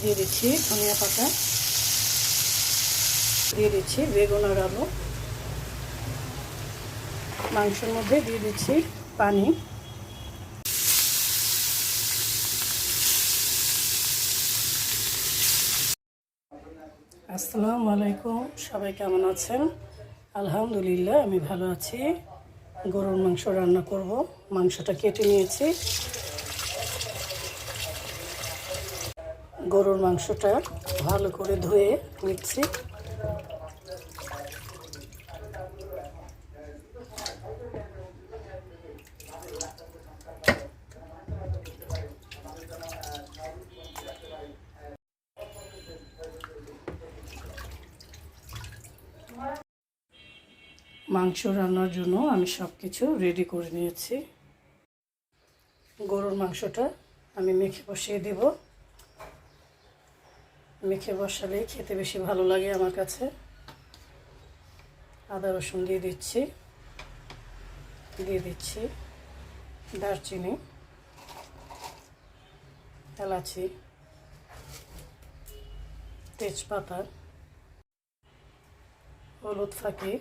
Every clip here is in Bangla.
দিয়ে দিচ্ছি ধনিয়া পাতা, দিয়ে দিচ্ছি বেগুন আর আলু, মাংসের মধ্যে দিয়ে দিচ্ছি পানি। আসসালামু আলাইকুম, সবাই কেমন আছেন? আলহামদুলিল্লাহ আমি ভালো আছি। গরুর মাংস রান্না করব। মাংসটা কেটে নিয়েছি। গরুর মাংসটা ভালো করে ধুয়ে নিচ্ছি। মাংস রান্নার জন্য আমি সব কিছু রেডি করে নিয়েছি। গরুর মাংসটা আমি মেখে বসিয়ে দেব। মেখে বসালে খেতে বেশি ভালো লাগে আমার কাছে। আদা রসুন দিয়ে দিচ্ছি, দারচিনি, এলাচি, তেজপাতা, হলুদ ফাঁকি,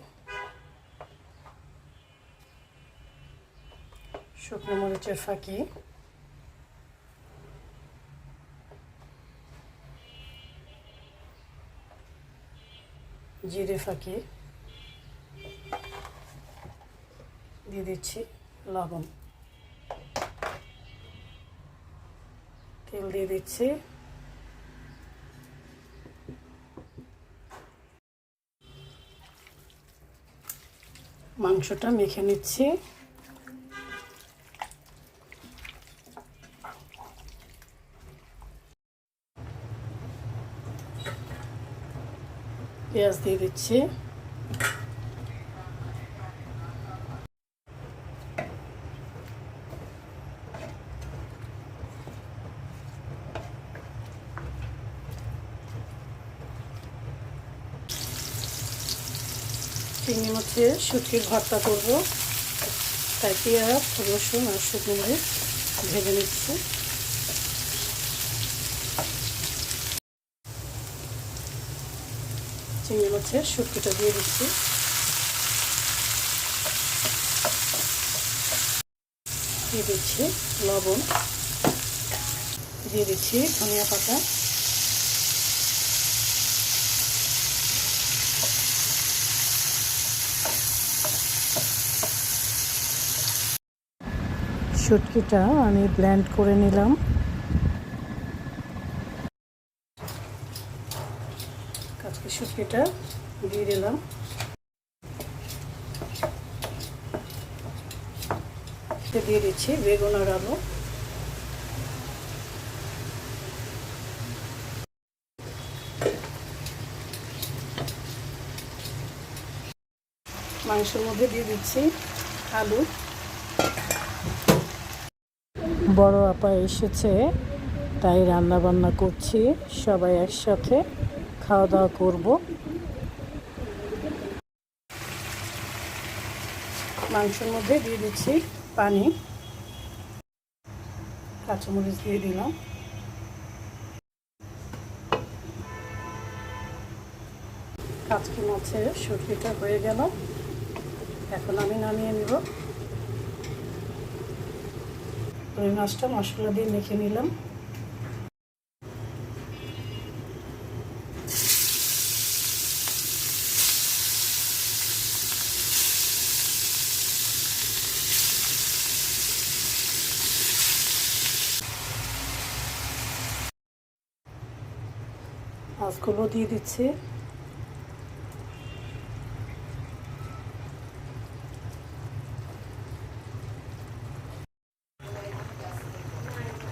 শুকনো মরিচের ফাঁকি, জিরে ফাঁকি, দিয়ে দিচ্ছি লবণ, তেল দিয়ে দিচ্ছি, মাংসটা মেখে নিচ্ছি। পেঁয়াজ দিয়ে দিচ্ছি, চিংড়ি মাছের শুটকির ভর্তা করব, তাই পেঁয়াজ, রসুন আর শুকনো মরিচ ভেজে নিচ্ছি। চিংড়ি মাছের শুটকিটা দিয়ে দিচ্ছি, দিয়ে দিচ্ছি লবণ, দিয়ে দিচ্ছি ধনিয়া পাতা, শুটকিটা আমি ব্লেন্ড করে নিলাম। কাঁচকি শুটকিটা দিয়ে দিলাম। দিয়ে দিচ্ছি বেগুন আর আলু, মাংসের মধ্যে দিয়ে দিচ্ছি আলু। বড় আপা এসেছে, তাই রান্না বান্না করছি, সবাই একসাথে খাওয়া দাওয়া করব। মাংসের মধ্যে দিয়ে দিচ্ছি পানি, কাঁচামরিচ দিয়ে দিলাম। কাঁচকি মাছের শুটকিটা হয়ে গেল, এখন আমি নামিয়ে নিব। রুই মাছটা মশলা দিয়ে মেখে নিলাম। মাছগুলো দিয়ে দিচ্ছি,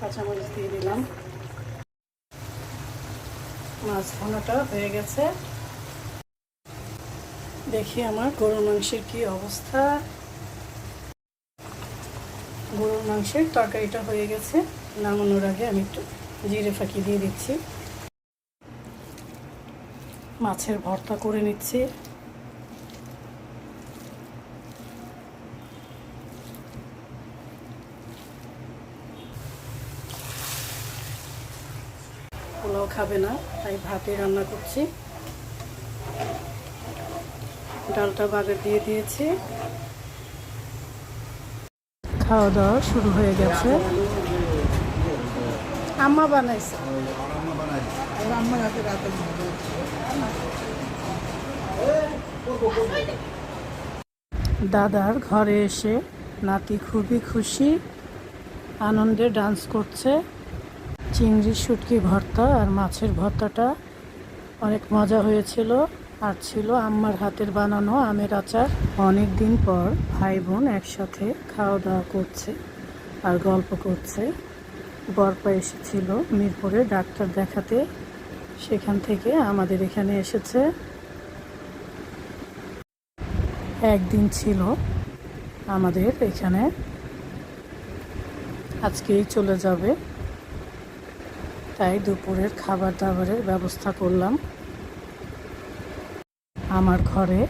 কাঁচামরিচ দিয়ে দিলাম। মাছ ভুনাটা হয়ে গেছে। দেখি আমার গরুর মাংসের কি অবস্থা। গরুর মাংসের তরকারিটা হয়ে গেছে। নামানোর আগে আমি একটু জিরে ফাঁকি দিয়ে দিচ্ছি। মাছের ভর্তা করে নিচ্ছি। পোলাও খাবে না, তাই ভাতই রান্না করছি। ডালটা বাগার দিয়ে দিয়েছি। খাওয়া দাওয়া শুরু হয়ে গেছে। আম্মা বানাইছে। দাদার ঘরে এসে নাতি খুবই খুশি, আনন্দে ডান্স করছে। চিংড়ি শুটকি ভর্তা আর মাছের ভর্তাটা অনেক মজা হয়েছিল। আর ছিল আম্মার হাতের বানানো আমের আচার। অনেক দিন পর ভাই বোন একসাথে খাওয়া দাওয়া করছে আর গল্প করছে। বরপা এসেছিল মিরপুরে ডাক্তার দেখাতে, সেখান থেকে আমাদের এখানে এসেছে। একদিন ছিল আমাদের এখানে, আজকেই চলে যাবে, তাই দুপুরের খাবার দাবারের ব্যবস্থা করলাম আমার ঘরে।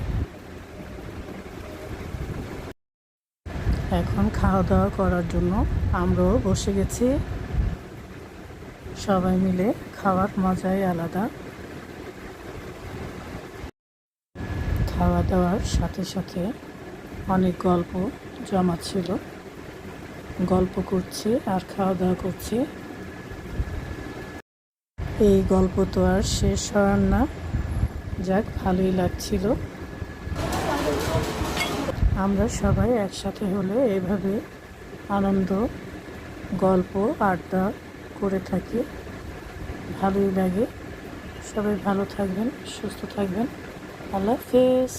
এখন খাওয়া দাওয়া করার জন্য আমরাও বসে গেছি। সবাই মিলে খাওয়ার মজাই আলাদা। খাওয়া দাওয়ার সাথে সাথে অনেক গল্প জমা ছিল, গল্প করছি আর খাওয়া দাওয়া করছি। এই গল্প তো আর শেষ হওয়ার না, যাক ভালোই লাগছিল। আমরা সবাই একসাথে হলে এভাবে আনন্দ, গল্প, আড্ডা করে থাকি, ভালোই লাগে। সবাই ভালো থাকবেন, সুস্থ থাকবেন। আল্লাহ হাফেজ।